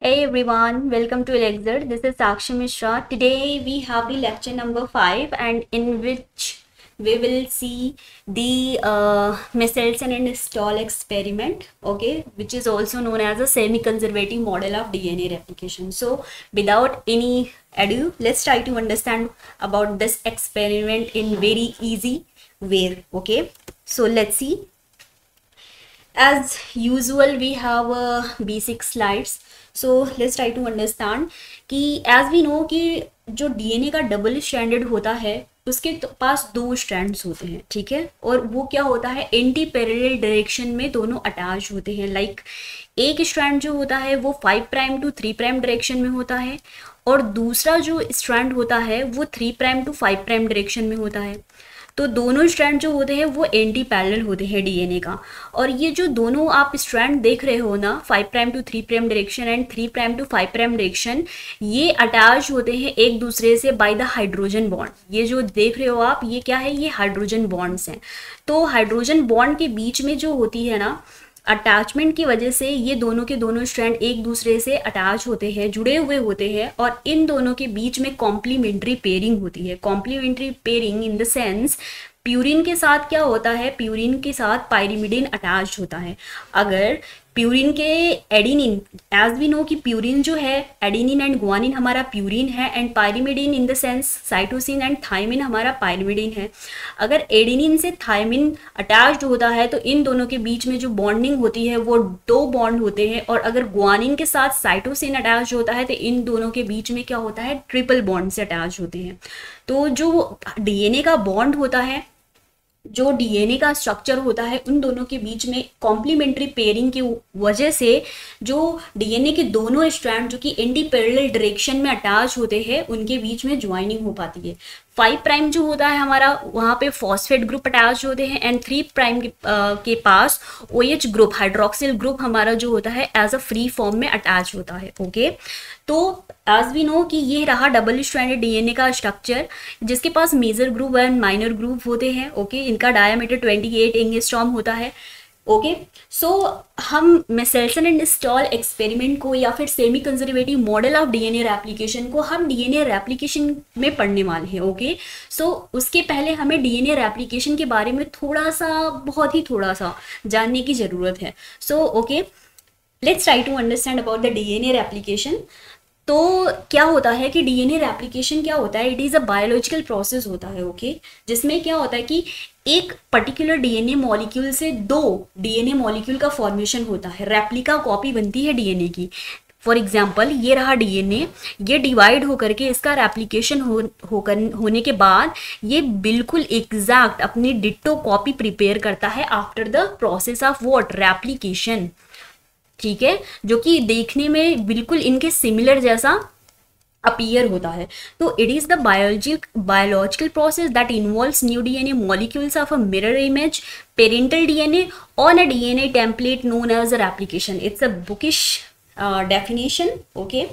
Hey everyone, welcome to Elixir. This is Sakshi Mishra. Today we have the lecture number 5 and in which we will see the Michelson and Stahl experiment, okay, which is also known as a semi-conservative model of DNA replication. So without any ado, let's try to understand about this experiment in very easy way, okay. So let's see. As usual we have basic slides, so let's try to understand कि as we know कि जो DNA का double stranded होता है उसके पास दो strands होते हैं, ठीक है, और वो क्या होता है एंटी पैरेलल डायरेक्शन में दोनों अटैच होते हैं। लाइक एक स्ट्रैंड जो होता है वो 5 प्राइम टू 3 प्राइम डायरेक्शन में होता है और दूसरा जो स्ट्रैंड होता है वो 3 प्राइम टू 5 प्राइम डायरेक्शन में होता है। तो दोनों स्ट्रैंड जो होते हैं वो एंटी पैरेलल होते हैं डीएनए का। और ये जो दोनों आप स्ट्रैंड देख रहे हो ना, 5 prime to 3 prime direction and 3 prime to 5 prime direction, ये अटैच होते हैं एक दूसरे से बाय द हाइड्रोजन बॉन्ड। ये जो देख रहे हो आप, ये क्या है, ये हाइड्रोजन बॉन्ड्स हैं। तो हाइड्रोजन बॉन्ड के बीच में जो होती है ना अटैचमेंट की वजह से ये दोनों के दोनों स्ट्रैंड एक दूसरे से अटैच होते हैं, जुड़े हुए होते हैं, और इन दोनों के बीच में कॉम्प्लीमेंट्री पेयरिंग होती है। Complementary pairing in the sense purine के साथ क्या होता है, प्यूरिन के साथ पायरिमिडिन अटैच होता है। अगर प्यूरिन के एडिनिन, एज वी नो कि प्यूरिन जो है एडिनिन एंड ग्वानिन हमारा प्यूरिन है and pyrimidine in the sense cytosine and thymine हमारा पायरिमिडिन है। अगर एडिनिन से थायमिन अटैच्ड होता है तो इन दोनों के बीच में जो बॉन्डिंग होती है वो 2 बॉन्ड होते हैं, और अगर ग्वानिन के साथ साइटोसिन अटैच होता है तो इन दोनों के बीच में क्या होता है, ट्रिपल बॉन्ड से अटैच होते हैं। तो जो डीएनए का बॉन्ड होता है, जो डीएनए का स्ट्रक्चर होता है, उन दोनों के बीच में कॉम्प्लीमेंट्री पेयरिंग की वजह से जो डीएनए के दोनों स्ट्रैंड जो कि एंटी पैरेलल डायरेक्शन में अटैच होते हैं उनके बीच में ज्वाइनिंग हो पाती है। 5 प्राइम जो होता है हमारा, वहाँ पे फॉस्फेट ग्रुप अटैच होते हैं एंड 3 प्राइम के पास OH ग्रुप, हाइड्रोक्सिल ग्रुप हमारा जो होता है एज अ फ्री फॉर्म में अटैच होता है, ओके। तो एज वी नो कि ये रहा डबल स्ट्रैंडेड डीएनए का स्ट्रक्चर, जिसके पास major group and minor group होते हैं, ओके। इनका डायमीटर 28 एंगस्ट्रॉम होता है, ओके। सो हम मेसेल्सन एंड स्टॉल एक्सपेरिमेंट को या फिर semi conservative model of DNA replication को हम डीएनए रेप्लिकेशन में पढ़ने वाले हैं, ओके। सो उसके पहले हमें डीएनए रेप्लिकेशन के बारे में थोड़ा सा, बहुत ही थोड़ा सा जानने की ज़रूरत है। So okay, let's try to understand about the DNA replication. तो क्या होता है कि डीएनए रेप्लिकेशन क्या होता है, it is a biological process होता है, ओके। जिसमें क्या होता है कि एक पर्टिकुलर डीएनए मॉलिक्यूल से 2 डीएनए मॉलिक्यूल का फॉर्मेशन होता है, रेप्लिका कॉपी बनती है डीएनए की। फॉर एग्जाम्पल ये रहा डीएनए, ये डिवाइड होकर के इसका रेप्लिकेशन होने के बाद ये बिल्कुल एग्जैक्ट अपनी डिट्टो कॉपी प्रिपेयर करता है after the process of what, replication, ठीक है, जो कि देखने में बिल्कुल इनके सिमिलर जैसा अपीयर होता है। तो it is the biological process that involves new DNA molecules of a mirror image parental DNA on a DNA template known as a replication. It's a bookish definition, okay.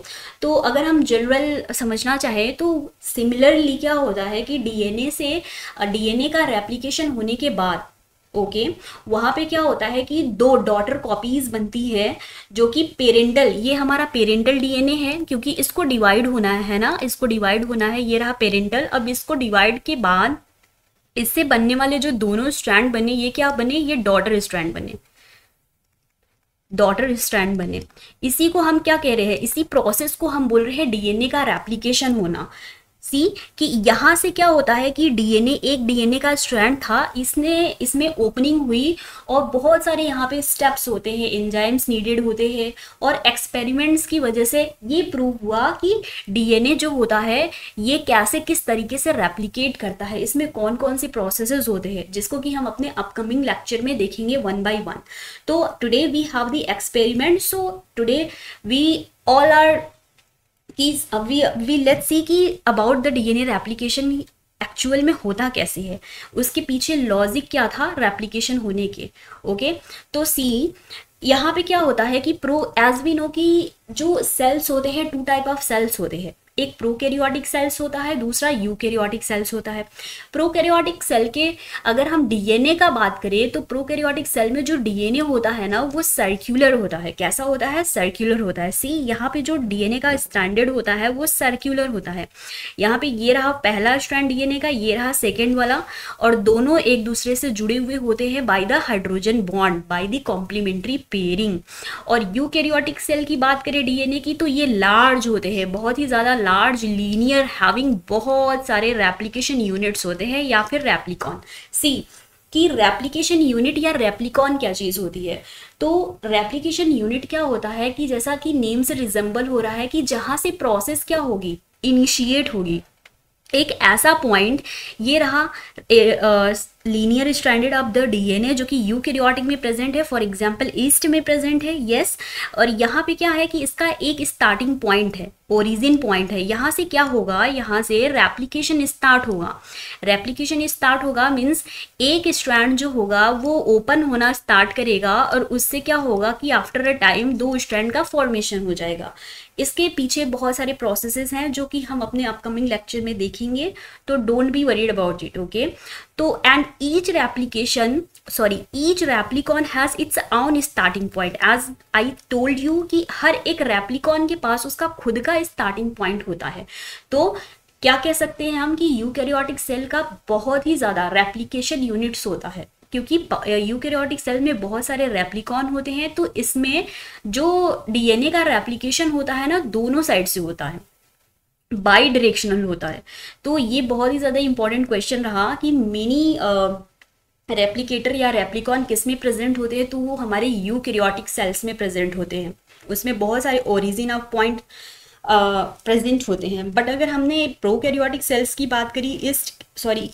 तो अगर हम general समझना चाहें तो similarly क्या होता है कि डीएनए से डीएनए का रेप्लिकेशन होने के बाद, ओके, वहाँ पे क्या होता है कि 2 डॉटर कॉपीज बनती है जो कि पेरेंटल, ये हमारा पेरेंटल डीएनए है क्योंकि इसको डिवाइड होना है ना, इसको डिवाइड होना है, ये रहा पेरेंटल। अब इसको डिवाइड के बाद इससे बनने वाले जो दोनों स्ट्रैंड बने, ये क्या बने, ये डॉटर स्ट्रैंड बने, डॉटर स्ट्रैंड बने। इसी को हम क्या कह रहे हैं, इसी प्रोसेस को हम बोल रहे हैं डीएनए का रेप्लिकेशन होना। सी कि यहाँ से क्या होता है कि डीएनए, एक डीएनए का स्ट्रैंड था, इसमें ओपनिंग हुई और बहुत सारे यहाँ पे स्टेप्स होते हैं, एंजाइम्स नीडेड होते हैं, और एक्सपेरिमेंट्स की वजह से ये प्रूव हुआ कि डीएनए जो होता है ये कैसे, किस तरीके से रेप्लिकेट करता है, इसमें कौन कौन से प्रोसेसेस होते हैं, जिसको कि हम अपने अपकमिंग लेक्चर में देखेंगे 1 by 1। तो today we have the experiment, so today we all are कि वी लेट्स सी कि about the DNA replication actual में होता कैसे है, उसके पीछे लॉजिक क्या था रेप्लिकेशन होने के, ओके। तो सी यहाँ पे क्या होता है कि एज वी नो कि जो सेल्स होते हैं 2 टाइप ऑफ सेल्स होते हैं, एक प्रोकैरियोटिक सेल्स होता है, दूसरा यूकैरियोटिक सेल्स होता है। प्रोकैरियोटिक सेल के अगर हम डीएनए का बात करें तो प्रोकैरियोटिक सेल में जो डीएनए होता है ना वो सर्कुलर होता है। कैसा होता है? सर्कुलर होता है। सी यहाँ पे जो डीएनए का स्ट्रैंडेड होता है वो सर्कुलर होता है। यहाँ पे ये रहा पहला स्ट्रैंड डीएनए का, ये रहा सेकेंड वाला, और दोनों एक दूसरे से जुड़े हुए होते हैं by the hydrogen bond, by the complementary pairing. और यूकैरियोटिक सेल की बात करें डीएनए की तो ये लार्ज होते हैं, बहुत ही ज़्यादा लार्ज, लीनियर, हैविंग बहुत सारे रेप्लिकेशन यूनिट्स होते हैं या फिर रेप्लिकॉन। सी कि रेप्लिकेशन यूनिट या रेप्लिकॉन क्या चीज़ होती है? तो रेप्लिकेशन यूनिट क्या होता है कि जैसा कि नेम से रिजेंबल हो रहा है कि जहाँ से प्रोसेस क्या होगी, इनिशिएट होगी। एक ऐसा पॉइंट, ये रहा linear stranded of the DNA जो कि यूकैरियोटिक में प्रेजेंट है, फॉर एग्जांपल ईस्ट में प्रेजेंट है, यस। और यहाँ पे क्या है कि इसका एक स्टार्टिंग पॉइंट है, ओरिजिन पॉइंट है। यहाँ से क्या होगा, यहाँ से रेप्लिकेशन स्टार्ट होगा। रेप्लिकेशन स्टार्ट होगा मीन्स एक स्ट्रैंड जो होगा वो ओपन होना स्टार्ट करेगा और उससे क्या होगा कि आफ्टर अ टाइम दो स्ट्रैंड का फॉर्मेशन हो जाएगा। इसके पीछे बहुत सारे प्रोसेसेस हैं जो कि हम अपने अपकमिंग लेक्चर में देखेंगे, तो don't be worried about it, okay. तो and each replicon has its own starting point. As I told you कि हर एक रेप्लिकॉन के पास उसका खुद का स्टार्टिंग पॉइंट होता है। तो क्या कह सकते हैं हम कि यूकैरियोटिक सेल का बहुत ही ज़्यादा रेप्लिकेशन यूनिट्स होता है, क्योंकि यूकैरियोटिक सेल में बहुत सारे रेप्लिकॉन होते हैं। तो इसमें जो डीएनए का रेप्लिकेशन होता है ना, दोनों साइड से होता है, बाई डायरेक्शनल होता है। तो ये बहुत ही ज़्यादा इंपॉर्टेंट क्वेश्चन रहा कि मिनी रेप्लिकेटर या रेप्लिकॉन किस में प्रेजेंट होते हैं, तो वो हमारे यूकैरियोटिक सेल्स में प्रेजेंट होते हैं। उसमें बहुत सारे ओरिजिन ऑफ पॉइंट प्रेजेंट होते हैं। बट अगर हमने प्रोकैरियोटिक सेल्स की बात करी,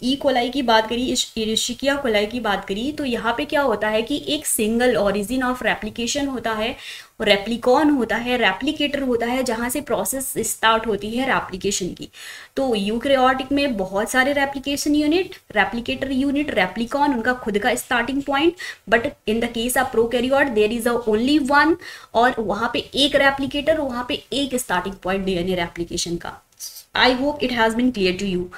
ई कोलाई की बात करी, इरिशिकिया कोलाई की बात करी, तो यहाँ पे क्या होता है कि एक सिंगल ओरिजिन ऑफ रेप्लिकेशन होता है, रेप्लिकॉन होता है, रेप्लिकेटर होता है, जहाँ से प्रोसेस स्टार्ट होती है रेप्लिकेशन की। तो यूकैरियोटिक में बहुत सारे replication unit, replicator unit, replicon, उनका खुद का starting point. But in the case of prokaryote there is only one, और वहाँ पे एक रेप्लिकेटर, वहाँ पे एक स्टार्टिंग पॉइंट डीएनए रेप्लिकेशन का। I hope it has been clear to you.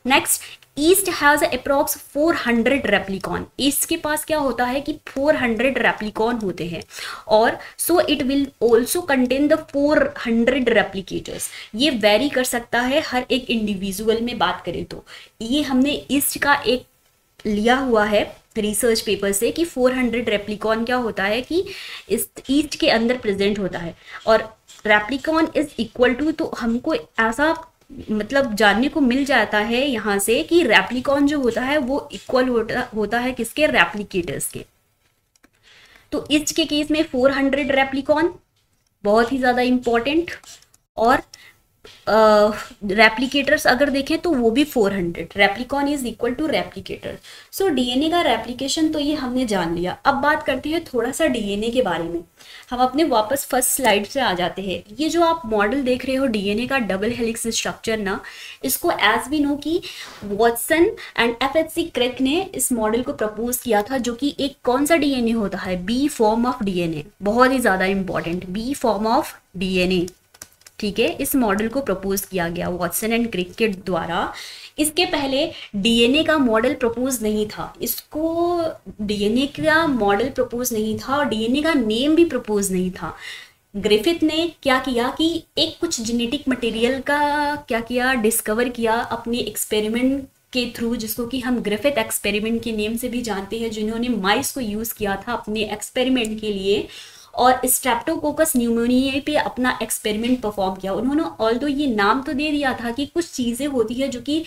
Next, yeast has approx 400 replicon. Yeast के पास क्या होता है कि 400 रेप्लिकॉन होते हैं, और so it will also contain the 400 रेप्लिकेटर्स। ये वेरी कर सकता है हर एक इंडिविजुअल में बात करें तो। ये हमने ईस्ट का एक लिया हुआ है रिसर्च पेपर से कि 400 रेप्लिकॉन क्या होता है कि इस ईस्ट के अंदर प्रेजेंट होता है। और रेप्लिकॉन इज इक्वल टू, तो हमको ऐसा मतलब जानने को मिल जाता है यहाँ से कि रेप्लिकॉन जो होता है वो इक्वल होता है किसके, रेप्लिकेटर्स के। तो ईस्ट के केस में 400 रेप्लिकॉन बहुत ही ज़्यादा इम्पॉर्टेंट, और रेप्लिकेटर्स अगर देखें तो वो भी 400। Replicon is equal to replicator. So DNA का रेप्लिकेशन तो ये हमने जान लिया। अब बात करते हैं थोड़ा सा डीएनए के बारे में। हम अपने वापस फर्स्ट स्लाइड से आ जाते हैं। ये जो आप मॉडल देख रहे हो डीएनए का डबल हेलिक्स स्ट्रक्चर ना, इसको एज वी नो कि वॉटसन एंड एफएचसी क्रिक ने इस मॉडल को प्रपोज किया था, जो कि एक कौन सा डीएनए होता है, बी फॉर्म ऑफ डीएनए। बहुत ही ज़्यादा important, B form of DNA, ठीक है। इस मॉडल को प्रपोज किया गया वॉटसन एंड क्रिक के द्वारा। इसके पहले डीएनए का मॉडल प्रपोज नहीं था, इसको डीएनए का मॉडल प्रपोज नहीं था और डीएनए का नेम भी प्रपोज नहीं था। ग्रिफिथ ने क्या किया कि एक कुछ जेनेटिक मटेरियल का क्या किया, डिस्कवर किया अपने एक्सपेरिमेंट के थ्रू, जिसको कि हम ग्रिफिथ एक्सपेरिमेंट के नेम से भी जानते हैं, जिन्होंने माइस को यूज़ किया था अपने एक्सपेरिमेंट के लिए और स्ट्रेप्टोकोकस न्यूमोनिया पे अपना एक्सपेरिमेंट परफॉर्म किया। उन्होंने ऑल्दो ये नाम तो दे दिया था कि कुछ चीज़ें होती है जो कि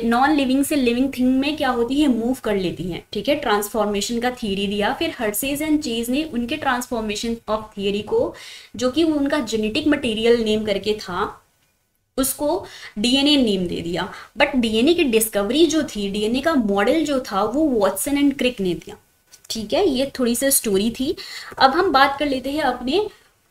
नॉन लिविंग से लिविंग थिंग में क्या होती है, मूव कर लेती हैं, ठीक है। ट्रांसफॉर्मेशन का थियरी दिया। फिर हर्सेज एंड चीज ने उनके ट्रांसफॉर्मेशन ऑफ थियरी को, जो कि उनका जेनेटिक मटेरियल नेम करके था, उसको डीएनए नेम दे दिया। बट डीएनए की डिस्कवरी जो थी, डीएनए का मॉडल जो था, वो वॉटसन एंड क्रिक ने दिया, ठीक है। ये थोड़ी सी स्टोरी थी। अब हम बात कर लेते हैं अपने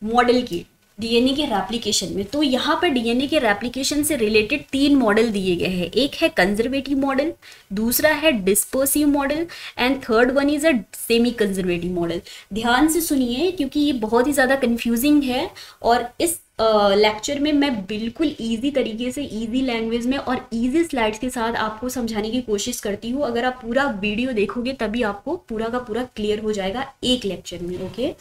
मॉडल की, डीएनए के रेप्लिकेशन में। तो यहाँ पर डीएनए के रेप्लिकेशन से रिलेटेड 3 मॉडल दिए गए हैं। एक है कंजर्वेटिव मॉडल, दूसरा है dispersive model, and third one is a semi conservative model. ध्यान से सुनिए क्योंकि ये बहुत ही ज़्यादा कंफ्यूजिंग है और इस लेक्चर में मैं बिल्कुल इजी तरीके से, इजी लैंग्वेज में और इजी स्लाइड्स के साथ आपको समझाने की कोशिश करती हूँ। अगर आप पूरा वीडियो देखोगे तभी आपको पूरा का पूरा क्लियर हो जाएगा एक लेक्चर में। ओके,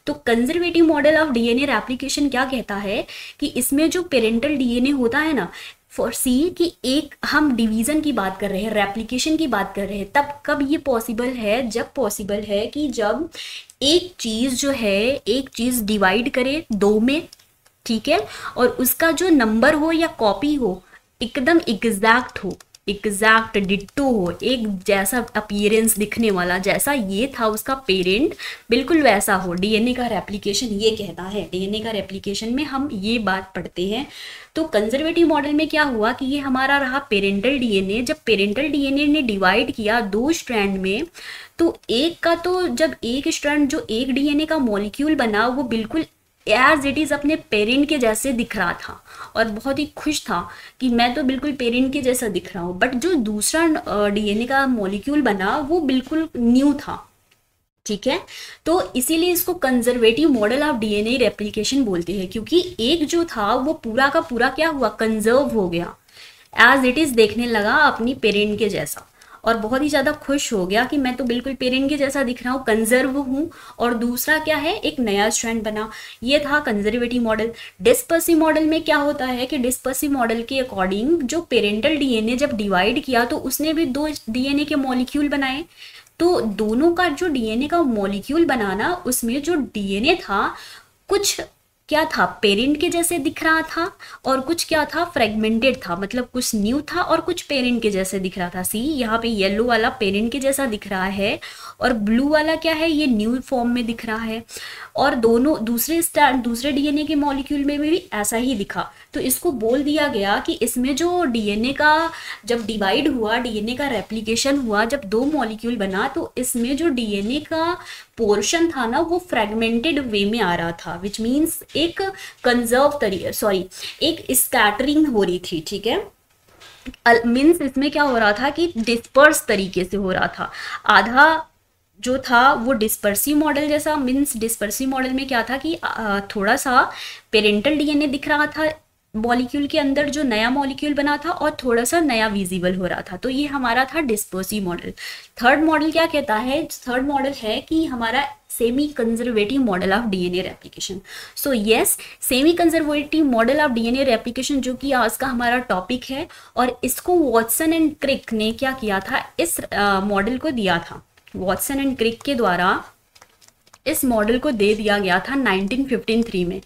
तो conservative model of DNA replication क्या कहता है कि इसमें जो पेरेंटल डीएनए होता है ना, फॉर सी कि एक हम डिवीजन की बात कर रहे हैं, रेप्लिकेशन की बात कर रहे हैं, तब कब ये पॉसिबल है? जब पॉसिबल है कि जब एक चीज जो है, एक चीज डिवाइड करे दो में, ठीक है, और उसका जो नंबर हो या कॉपी हो एकदम एग्जैक्ट हो, एग्जैक्ट डिट्टो हो, एक जैसा अपीयरेंस दिखने वाला, जैसा ये था उसका पेरेंट बिल्कुल वैसा हो। डीएनए का रेप्लिकेशन ये कहता है, डीएनए का रेप्लिकेशन में हम ये बात पढ़ते हैं। तो कंजर्वेटिव मॉडल में क्या हुआ कि ये हमारा रहा पेरेंटल डीएनए। जब पेरेंटल डीएनए ने डिवाइड किया दो स्ट्रैंड में, तो एक का तो जब एक स्ट्रैंड जो एक डीएनए का मॉलिक्यूल बना वो बिल्कुल एज इट इज़ अपने पेरेंट के जैसे दिख रहा था और बहुत ही खुश था कि मैं तो बिल्कुल पेरेंट के जैसा दिख रहा हूँ। बट जो दूसरा डीएनए का मॉलिक्यूल बना वो बिल्कुल न्यू था, ठीक है। तो इसीलिए इसको conservative model of DNA replication बोलते हैं, क्योंकि एक जो था वो पूरा का पूरा क्या हुआ, कंजर्व हो गया, एज इट इज़ देखने लगा अपनी पेरेंट के जैसा और बहुत ही ज़्यादा खुश हो गया कि मैं तो बिल्कुल पेरेंट के जैसा दिख रहा हूँ, कंजर्व हूँ। और दूसरा क्या है, एक नया स्ट्रैंड बना। ये था कंजर्वेटिव मॉडल। डिस्पर्सिव मॉडल में क्या होता है कि डिस्पर्सिव मॉडल के अकॉर्डिंग जो पेरेंटल डीएनए जब डिवाइड किया तो उसने भी दो डीएनए के मॉलिक्यूल बनाए। तो दोनों का जो डीएनए का मॉलिक्यूल बनाना, उसमें जो डीएनए था कुछ क्या था, पेरेंट के जैसे दिख रहा था और कुछ क्या था, फ्रेगमेंटेड था, मतलब कुछ न्यू था और कुछ पेरेंट के जैसे दिख रहा था। सी यहाँ पे येलो वाला पेरेंट के जैसा दिख रहा है और ब्लू वाला क्या है, ये न्यू फॉर्म में दिख रहा है। और दोनों दूसरे डीएनए के मॉलिक्यूल में भी ऐसा ही दिखा। तो इसको बोल दिया गया कि इसमें जो डीएनए का जब डिवाइड हुआ, डीएनए का रेप्लिकेशन हुआ, जब दो मॉलिक्यूल बना, तो इसमें जो डीएनए का पोर्शन था ना वो फ्रेगमेंटेड वे में आ रहा था, विच मीन्स एक कंजर्व एक स्कैटरिंग हो रही थी, ठीक है। मीन्स इसमें क्या हो रहा था कि डिस्पर्स तरीके से हो रहा था। आधा जो था वो डिस्पर्सिव मॉडल जैसा, मीन्स डिस्पर्सिव मॉडल में क्या था कि थोड़ा सा पेरेंटल डीएनए दिख रहा था मॉलिक्यूल के अंदर, जो नया मॉलिक्यूल बना था, और थोड़ा सा नया विजिबल हो रहा था। तो ये हमारा था डिस्पर्सिव मॉडल। थर्ड मॉडल क्या कहता है, थर्ड मॉडल है कि हमारा semi conservative model of DNA replication. So yes, semi conservative model of DNA replication जो कि आज का हमारा टॉपिक है, और इसको वॉटसन एंड क्रिक ने क्या किया था, इस मॉडल को दिया था। वॉटसन एंड क्रिक के द्वारा इस मॉडल को दे दिया गया था 1953 में।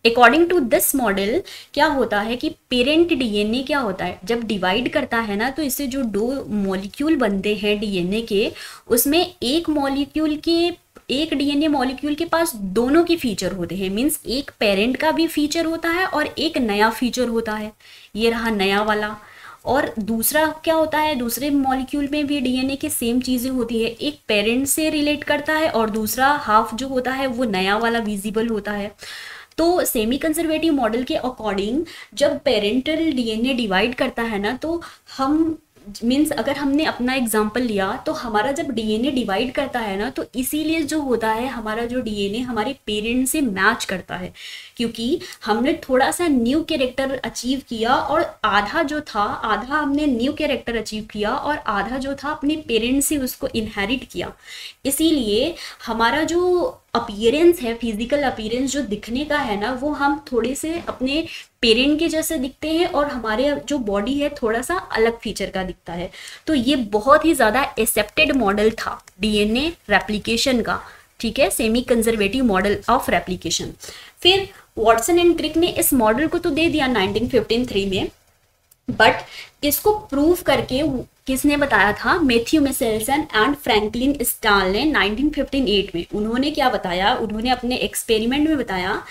अकॉर्डिंग टू दिस मॉडल क्या होता है कि पेरेंट डीएनए क्या होता है, जब डिवाइड करता है ना, तो इससे जो दो मॉलिक्यूल बनते हैं डीएनए के, उसमें एक डीएनए मॉलिक्यूल के पास दोनों की फीचर होते हैं। मीन्स एक पेरेंट का भी फीचर होता है और एक नया फीचर होता है, ये रहा नया वाला। और दूसरा क्या होता है, दूसरे मॉलिक्यूल में भी डीएनए के सेम चीज़ें होती है, एक पेरेंट से रिलेट करता है और दूसरा हाफ जो होता है वो नया वाला विजिबल होता है। तो सेमी कंजर्वेटिव मॉडल के अकॉर्डिंग जब पेरेंटल डीएनए डिवाइड करता है ना, तो हम मीन्स अगर हमने अपना एग्जाम्पल लिया, तो हमारा जब डीएनए डिवाइड करता है ना, तो इसीलिए जो होता है हमारा जो डीएनए हमारे पेरेंट से मैच करता है, क्योंकि हमने थोड़ा सा न्यू कैरेक्टर अचीव किया और आधा जो था, आधा हमने न्यू कैरेक्टर अचीव किया और आधा जो था अपने पेरेंट से उसको इनहेरिट किया। इसीलिए हमारा जो अपीयरेंस है, फिजिकल अपीयरेंस जो दिखने का है ना, वो हम थोड़े से अपने पेरेंट के जैसे दिखते हैं और हमारे जो बॉडी है थोड़ा सा अलग फीचर का दिखता है। तो ये बहुत ही ज़्यादा एक्सेप्टेड मॉडल था डीएनए रेप्लिकेशन का, ठीक है, semi conservative model of replication. फिर वॉटसन एंड क्रिक ने इस मॉडल को तो दे दिया 1953 में, बट इसको प्रूव करके किसने बताया था, मैथ्यू मिशेल्सन एंड फ्रैंकलिन स्टाल ने 1958 में। उन्होंने क्या बताया, उन्होंने अपने एक्सपेरिमेंट में बताया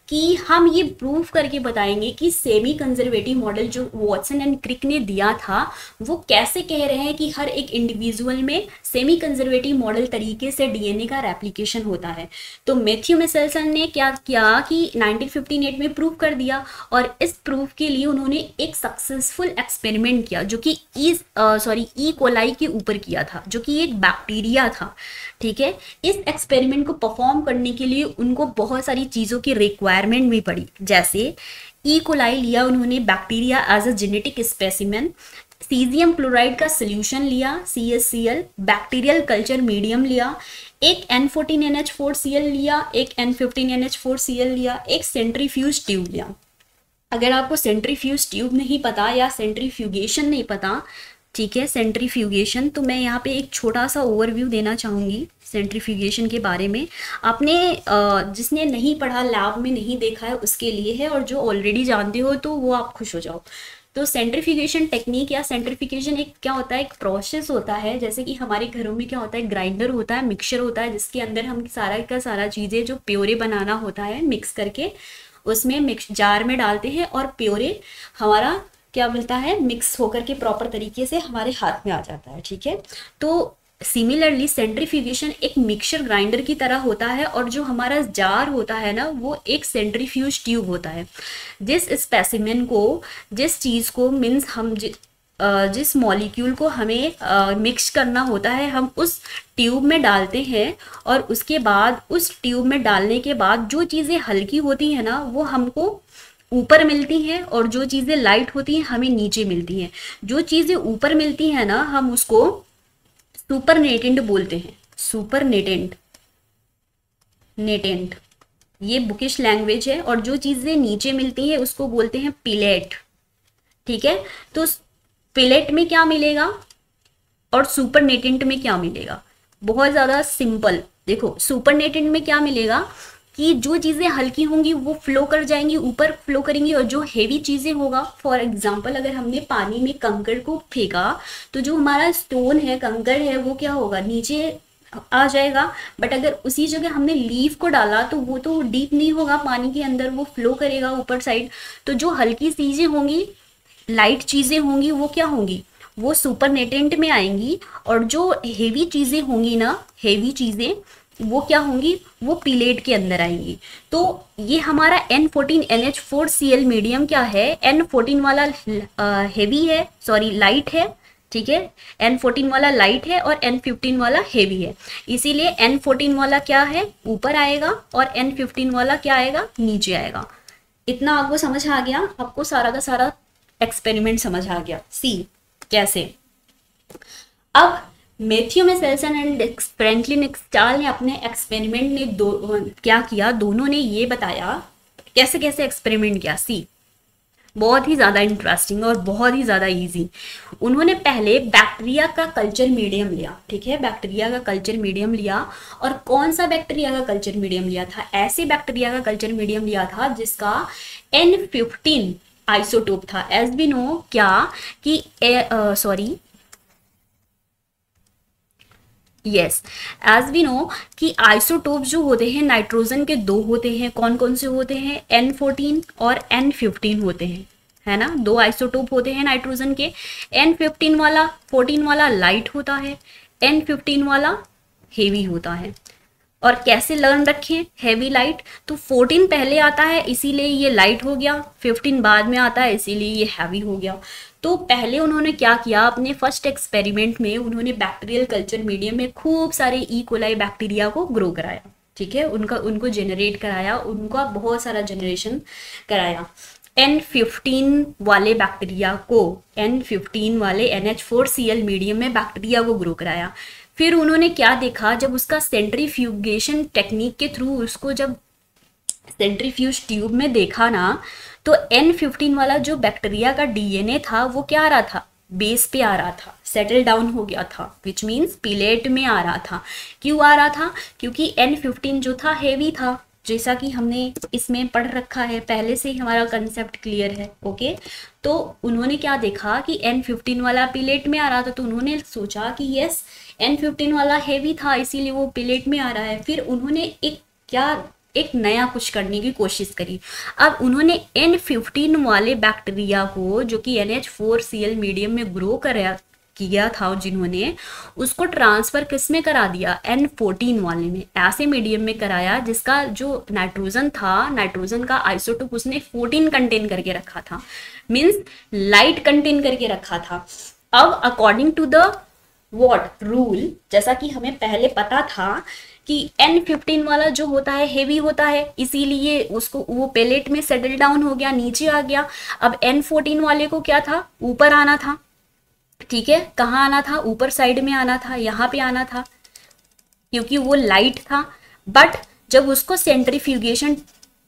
कि हम ये प्रूव करके बताएंगे कि सेमी कंजर्वेटिव मॉडल जो वॉटसन एंड क्रिक ने दिया था, वो कैसे कह रहे हैं कि हर एक इंडिविजुअल में सेमी कंजर्वेटिव मॉडल तरीके से डीएनए का रेप्लिकेशन होता है। तो मैथ्यू मिशेल्सन ने क्या किया कि 1958 में प्रूव कर दिया, और इस प्रूफ के लिए उन्होंने एक सक्सेसफुल एक्सपेरिमेंट किया जो कि ई कोलाई के ऊपर किया था, जो कि एक बैक्टीरिया था, ठीक है। इस एक्सपेरिमेंट को परफॉर्म करने के लिए उनको बहुत सारी चीज़ों की रिक्वायरमेंट एनवायरनमेंट में पढ़ी, जैसे ई कोलाई लिया उन्होंने bacteria as a genetic specimen, caesium chloride का सोल्यूशन लिया CaCl, बैक्टीरियल कल्चर मीडियम लिया, एक N14NH4Cl लिया, एक N15NH4Cl लिया, एक सेंट्रीफ्यूज ट्यूब लिया। अगर आपको सेंट्रीफ्यूज ट्यूब नहीं पता या सेंट्रीफ्यूगेशन नहीं पता, ठीक है, सेंट्रीफ्यूगेशन, तो मैं यहाँ पे एक छोटा सा ओवरव्यू देना चाहूँगी सेंट्रीफ्यूगेशन के बारे में। आपने जिसने नहीं पढ़ा, लैब में नहीं देखा है, उसके लिए है, और जो ऑलरेडी जानते हो तो वो आप खुश हो जाओ। तो सेंट्रीफ्यूगेशन टेक्निक या सेंट्रीफ्यूगेशन एक क्या होता है, एक प्रोसेस होता है। जैसे कि हमारे घरों में क्या होता है, ग्राइंडर होता है, मिक्सचर होता है, जिसके अंदर हम सारा का सारा चीज़ें जो प्योरे बनाना होता है मिक्स करके उसमें मिक्स जार में डालते हैं, और प्योरे हमारा क्या मिलता है, मिक्स होकर के प्रॉपर तरीके से हमारे हाथ में आ जाता है, ठीक है। तो सिमिलरली सेंट्रीफ्यूगेशन एक मिक्सचर ग्राइंडर की तरह होता है, और जो हमारा जार होता है ना, वो एक सेंट्रीफ्यूज ट्यूब होता है। जिस स्पेसिमेन को, जिस चीज़ को, मीन्स हम जिस मॉलिक्यूल को हमें मिक्स करना होता है, हम उस ट्यूब में डालते हैं, और उसके बाद उस ट्यूब में डालने के बाद जो चीज़ें हल्की होती हैं ना, वो हमको ऊपर मिलती हैं, और जो चीज़ें लाइट होती हैं हमें नीचे मिलती हैं। जो चीज़ें ऊपर मिलती हैं ना, हम उसको सुपरनेटेंट बोलते हैं, सुपरनेटेंट, नेटेंट, ये बुकिश लैंग्वेज है। और जो चीज़ें नीचे मिलती हैं उसको बोलते हैं पिलेट, ठीक है। तो पिलेट में क्या मिलेगा और सुपरनेटेंट में क्या मिलेगा, बहुत ज़्यादा सिंपल। देखो सुपरनेटेंट में क्या मिलेगा कि जो चीज़ें हल्की होंगी वो फ्लो कर जाएंगी, ऊपर फ्लो करेंगी, और जो हेवी चीज़ें होगा, फॉर एग्जांपल अगर हमने पानी में कंकड़ को फेंका तो जो हमारा स्टोन है, कंकड़ है, वो क्या होगा, नीचे आ जाएगा। बट अगर उसी जगह हमने लीफ को डाला तो वो तो डीप नहीं होगा पानी के अंदर, वो फ्लो करेगा ऊपर साइड। तो जो हल्की चीज़ें होंगी, लाइट चीज़ें होंगी, वो क्या होंगी, वो सुपरनेटेंट में आएंगी, और जो हेवी चीज़ें होंगी ना, हेवी चीज़ें वो क्या होंगी, वो पिलेट के अंदर आएंगी। तो ये हमारा N14NH4Cl मीडियम क्या है, N14 वाला हेवी है, सॉरी लाइट है, ठीक है। N14 वाला लाइट है और N15 वाला हेवी है, इसीलिए N14 वाला क्या है, ऊपर आएगा, और N15 वाला क्या आएगा, नीचे आएगा। इतना आपको समझ आ गया, आपको सारा का सारा एक्सपेरिमेंट समझ आ गया। सी कैसे। अब Matthew Meselson and Franklin stall ने अपने एक्सपेरिमेंट ने क्या किया, दोनों ने ये बताया कैसे कैसे एक्सपेरिमेंट किया। सी बहुत ही ज़्यादा इंटरेस्टिंग और बहुत ही ज़्यादा इजी। उन्होंने पहले बैक्टीरिया का कल्चर मीडियम लिया, ठीक है, बैक्टीरिया का कल्चर मीडियम लिया। और कौन सा बैक्टीरिया का कल्चर मीडियम लिया था, ऐसे बैक्टीरिया का कल्चर मीडियम लिया था जिसका N15 आइसोटोप था। एज वी नो क्या कि यस, एज वी नो कि आइसोटोप जो होते हैं नाइट्रोजन के दो होते हैं। कौन कौन से होते हैं, N14 और N15 होते हैं, है ना, दो आइसोटोप होते हैं नाइट्रोजन के। N15 वाला, 14 वाला लाइट होता है, N15 वाला हेवी होता है। और कैसे लर्न रखें, हैवी लाइट, तो 14 पहले आता है इसीलिए ये लाइट हो गया, 15 बाद में आता है इसीलिए ये हैवी हो गया। तो पहले उन्होंने क्या किया, अपने फर्स्ट एक्सपेरिमेंट में उन्होंने बैक्टीरियल कल्चर मीडियम में खूब सारे ई कोलाई बैक्टीरिया को ग्रो कराया, ठीक है, उनको जेनरेट कराया, उनका बहुत सारा जनरेशन कराया। N15 वाले बैक्टीरिया को, N15 वाले NH4Cl मीडियम में बैक्टीरिया को ग्रो कराया। फिर उन्होंने क्या देखा, जब उसका सेंट्रीफ्यूगेशन टेक्निक के थ्रू उसको जब सेंट्रीफ्यूज ट्यूब में देखा ना, तो N15 वाला जो बैक्टीरिया का DNA था वो क्या आ रहा था, बेस पे आ रहा था, सेटल डाउन हो गया था, विच मीन्स पिलेट में आ रहा था। क्यों आ रहा था, क्योंकि N15 जो था हेवी था, जैसा कि हमने इसमें पढ़ रखा है, पहले से ही हमारा कंसेप्ट क्लियर है, ओके। तो उन्होंने क्या देखा कि N15 वाला पिलेट में आ रहा था, तो उन्होंने सोचा कि यस N15 वाला हेवी था इसीलिए वो पिलेट में आ रहा है। फिर उन्होंने एक नया कुछ करने की कोशिश करी। अब उन्होंने N15 वाले बैक्टीरिया को, जो कि NH4Cl मीडियम में ग्रो किया था जिन्होंने, उसको ट्रांसफर किस में करा दिया, N14 वाले में, ऐसे मीडियम में कराया जिसका जो नाइट्रोजन था, नाइट्रोजन का आइसोटोप उसने 14 कंटेन करके रखा था, मीन्स लाइट कंटेन करके रखा था। अब according to the what rule, जैसा कि हमें पहले पता था कि N15 वाला जो होता है हेवी होता है, इसीलिए उसको वो पेलेट में सेटल डाउन हो गया, नीचे आ गया। अब N14 वाले को क्या था, ऊपर आना था, ठीक है, कहाँ आना था, ऊपर साइड में आना था, यहाँ पे आना था, क्योंकि वो लाइट था। बट जब उसको सेंट्रीफ्यूगेशन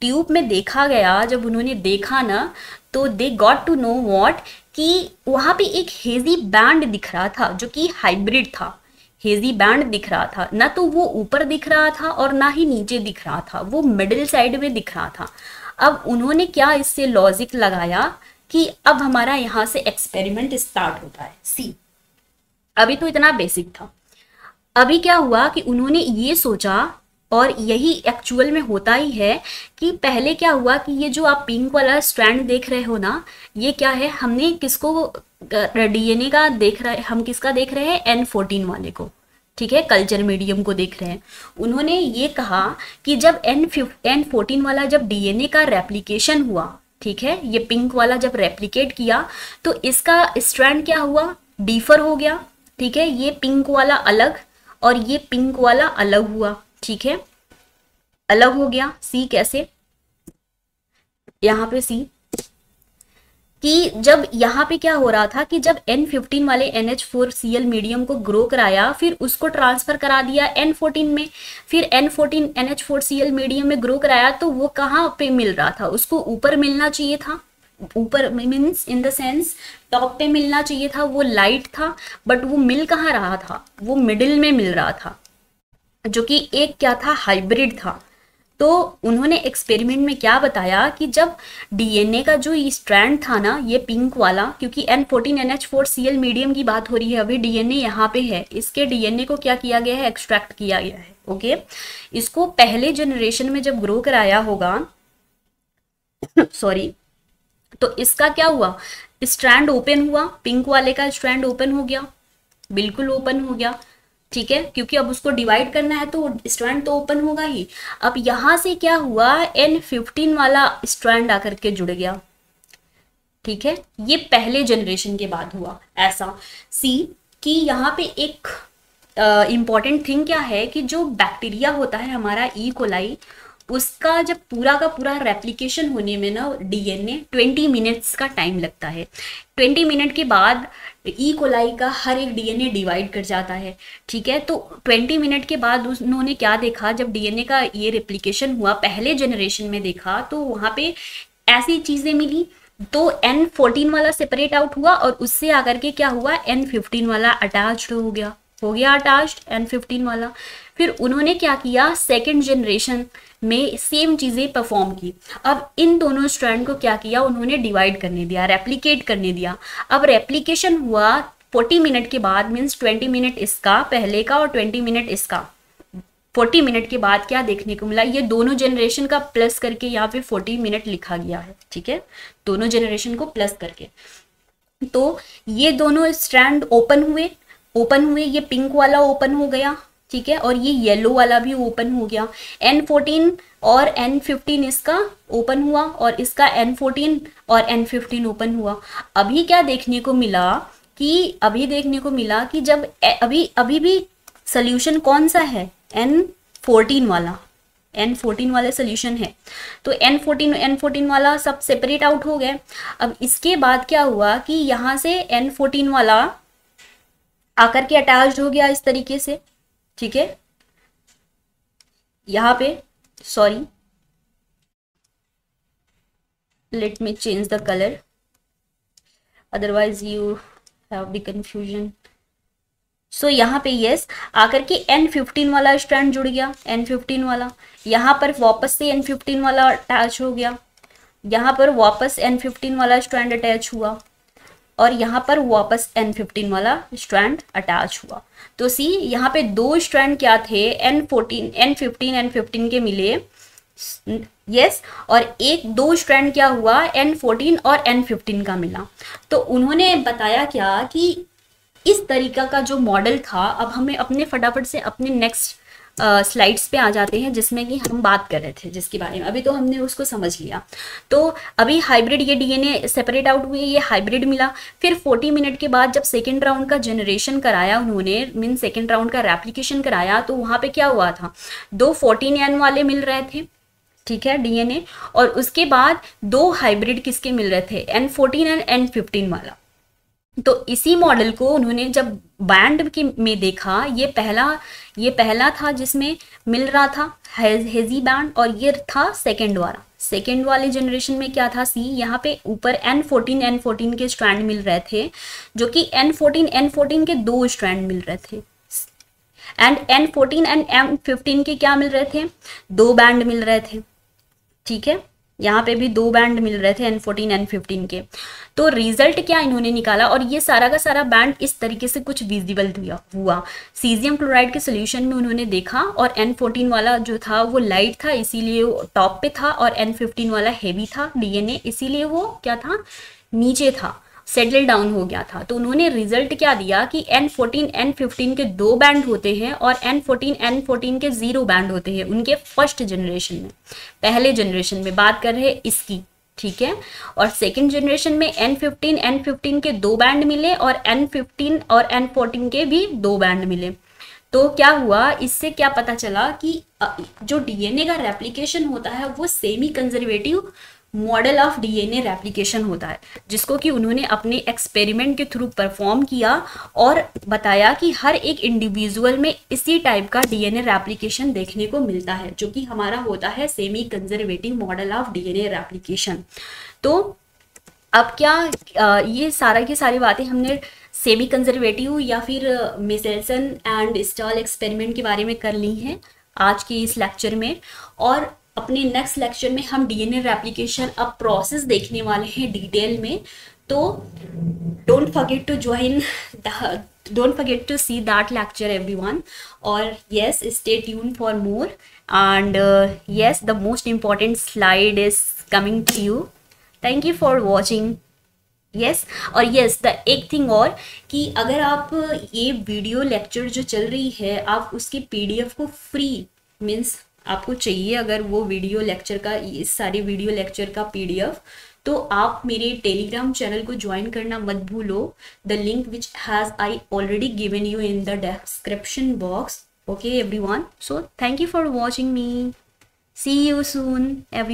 ट्यूब में देखा गया, जब उन्होंने देखा ना, तो they got to know what, कि वहाँ पे एक हेजी बैंड दिख रहा था जो कि हाइब्रिड था। हेजी बैंड दिख रहा था, ना तो वो ऊपर दिख रहा था और ना ही नीचे दिख रहा था, वो मिडिल साइड में दिख रहा था। अब उन्होंने क्या इससे लॉजिक लगाया कि अब हमारा यहाँ से एक्सपेरिमेंट स्टार्ट होता है। सी, अभी तो इतना बेसिक था। अभी क्या हुआ कि उन्होंने ये सोचा, और यही एक्चुअल में होता ही है, कि पहले क्या हुआ कि ये जो आप पिंक वाला स्ट्रैंड देख रहे हो ना, ये क्या है, हमने किसको डीएनए का देख रहे हैं, हम किसका देख रहे हैं, N14 वाले को, ठीक है, कल्चर मीडियम को देख रहे हैं। उन्होंने ये कहा कि जब N14 वाला जब डीएनए का रेप्लिकेशन हुआ, ठीक है, ये पिंक वाला जब रेप्लिकेट किया, तो इसका स्ट्रैंड क्या हुआ, डिफर हो गया, ठीक है, ये पिंक वाला अलग और ये पिंक वाला अलग हुआ, ठीक है, अलग हो गया। सी कैसे, यहाँ पे सी, कि जब यहाँ पे क्या हो रहा था कि जब N15 वाले NH4Cl मीडियम को ग्रो कराया, फिर उसको ट्रांसफर करा दिया N14 में, फिर N14 NH4Cl मीडियम में ग्रो कराया, तो वो कहाँ पे मिल रहा था, उसको ऊपर मिलना चाहिए था, ऊपर means in the sense top पे मिलना चाहिए था, वो लाइट था, बट वो मिल कहाँ रहा था, वो मिडिल में मिल रहा था, जो कि एक क्या था, हाइब्रिड था। तो उन्होंने एक्सपेरिमेंट में क्या बताया कि जब डीएनए का जो स्ट्रैंड था ना, ये पिंक वाला, क्योंकि N14 NH4Cl मीडियम की बात हो रही है, अभी डीएनए यहाँ पे है, इसके डीएनए को क्या किया गया है, एक्सट्रैक्ट किया गया है, ओके। इसको पहले जनरेशन में जब ग्रो कराया होगा सॉरी, तो इसका क्या हुआ, स्ट्रैंड ओपन हुआ, पिंक वाले का स्ट्रैंड ओपन हो गया, बिल्कुल ओपन हो गया, ठीक है, क्योंकि अब उसको डिवाइड करना है तो स्ट्रैंड तो ओपन होगा ही। अब यहां से क्या हुआ, N15 वाला स्ट्रैंड आकर के जुड़ गया, ठीक है, ये पहले जनरेशन के बाद हुआ ऐसा। सी, कि यहाँ पे एक इम्पॉर्टेंट थिंग क्या है कि जो बैक्टीरिया होता है हमारा ई कोलाई, उसका जब पूरा का पूरा रेप्लिकेशन होने में ना, डीएनए 20 मिनट्स का टाइम लगता है। 20 मिनट के बाद ई कोलाई का हर एक डीएनए डिवाइड कर जाता है, ठीक है। तो 20 मिनट के बाद उन्होंने क्या देखा, जब डीएनए का ये रेप्लिकेशन हुआ पहले जनरेशन में देखा, तो वहाँ पे ऐसी चीज़ें मिली, तो N14 वाला सेपरेट आउट हुआ और उससे आकर के क्या हुआ, N15 वाला अटैच्ड हो गया अटैच्ड N15 वाला। फिर उन्होंने क्या किया, सेकेंड जनरेशन में सेम चीज़ें परफॉर्म की। अब इन दोनों स्ट्रैंड को क्या किया, उन्होंने डिवाइड करने दिया, रेप्लिकेट करने दिया। अब रेप्लिकेशन हुआ 40 मिनट के बाद, मीन्स 20 मिनट इसका पहले का और 20 मिनट इसका। 40 मिनट के बाद क्या देखने को मिला, ये दोनों जनरेशन का प्लस करके यहाँ पे 40 मिनट लिखा गया है, ठीक है, दोनों जनरेशन को प्लस करके। तो ये दोनों स्ट्रैंड ओपन हुए, ये पिंक वाला ओपन हो गया, ठीक है, और ये येलो वाला भी ओपन हो गया। N14 और N15 इसका ओपन हुआ और इसका N14 और N15 ओपन हुआ। अभी क्या देखने को मिला कि जब अभी भी सोल्यूशन कौन सा है, N14 वाला सोल्यूशन है। तो N14 वाला सब सेपरेट आउट हो गए। अब इसके बाद क्या हुआ कि यहाँ से N14 वाला आकर के अटैच्ड हो गया इस तरीके से, ठीक है, यहाँ पे sorry, let me change the colour, otherwise you have the confusion. So यहाँ पे यस, आकर के N15 वाला स्ट्रैंड जुड़ गया, N15 वाला, यहाँ पर वापस से N15 वाला अटैच हो गया, यहाँ पर वापस N15 वाला स्ट्रैंड अटैच हुआ और यहाँ पर वापस N15 वाला स्ट्रैंड अटैच हुआ। तो सी, यहाँ पे दो स्ट्रैंड क्या थे, N15 के मिले, यस, और दो स्ट्रैंड क्या हुआ, N14 और N15 का मिला। तो उन्होंने बताया क्या कि इस तरीका का जो मॉडल था, अब हमें अपने फटाफट से अपने नेक्स्ट स्लाइड्स पे आ जाते हैं जिसमें कि हम बात कर रहे थे जिसके बारे में, अभी तो हमने उसको समझ लिया। तो अभी हाइब्रिड, ये डीएनए सेपरेट आउट हुए, ये हाइब्रिड मिला। फिर 40 मिनट के बाद जब सेकेंड राउंड का जनरेशन कराया उन्होंने, मीन सेकेंड राउंड का रेप्लिकेशन कराया, तो वहाँ पे क्या हुआ था, 2 14N वाले मिल रहे थे, ठीक है, डीएनए, और उसके बाद 2 हाइब्रिड किसके मिल रहे थे, N14 एंड N15 वाला। तो इसी मॉडल को उन्होंने जब बैंड के में देखा, ये पहला था जिसमें मिल रहा था हेजी बैंड, और ये था सेकेंड वाला। सेकेंड वाले जनरेशन में क्या था, सी, यहाँ पे ऊपर N14 के स्ट्रैंड मिल रहे थे, जो कि N14 के 2 स्ट्रैंड मिल रहे थे, एंड N14 एंड M15 के क्या मिल रहे थे, 2 बैंड मिल रहे थे, ठीक है। यहाँ पे भी 2 बैंड मिल रहे थे N14 N15 के। तो रिजल्ट क्या इन्होंने निकाला, और ये सारा का सारा बैंड इस तरीके से कुछ विजिबल हुआ। सीजियम क्लोराइड के सोल्यूशन में उन्होंने देखा, और N14 वाला जो था वो लाइट था, इसीलिए वो टॉप पे था, और N15 वाला हेवी था डीएनए, इसीलिए वो क्या था, नीचे था, सेटल डाउन हो गया था। तो उन्होंने रिजल्ट क्या दिया कि N14 N15 के 2 बैंड होते हैं, और N14 N14 के 0 बैंड होते हैं उनके फर्स्ट जनरेशन में, पहले जनरेशन में बात कर रहे हैं इसकी, ठीक है। और सेकेंड जनरेशन में N15 के 2 बैंड मिले, और N15 और N14 के भी 2 बैंड मिले। तो क्या हुआ, इससे क्या पता चला कि जो डीएनए का रेप्लिकेशन होता है वो semi conservative model of DNA replication होता है, जिसको कि उन्होंने अपने एक्सपेरिमेंट के थ्रू परफॉर्म किया, और बताया कि हर एक इंडिविजुअल में इसी टाइप का डीएनए रेप्लिकेशन देखने को मिलता है, जो कि हमारा होता है semi conservative model of DNA replication. तो अब क्या, ये सारा की सारी बातें हमने सेमी कंजर्वेटिव या फिर मिसेल्सन एंड स्टॉल एक्सपेरिमेंट के बारे में कर ली हैं आज के इस लेक्चर में, और अपने नेक्स्ट लेक्चर में हम डीएनए रेप्लिकेशन अब प्रोसेस देखने वाले हैं डिटेल में। तो don't forget to see that lecture everyone, और yes, stay tune for more, and yes, the most important slide is coming to you. Thank you for watching. Yes, और yes, the एक thing और, कि अगर आप ये वीडियो लेक्चर जो चल रही है, आप उसकी पीडीएफ को फ्री, मीन्स आपको चाहिए अगर वो वीडियो लेक्चर का, इस सारे वीडियो लेक्चर का पीडीएफ, तो आप मेरे टेलीग्राम चैनल को ज्वाइन करना मत भूलो। The link which has I already given you in the description box. Okay everyone, so thank you for watching me, see you soon every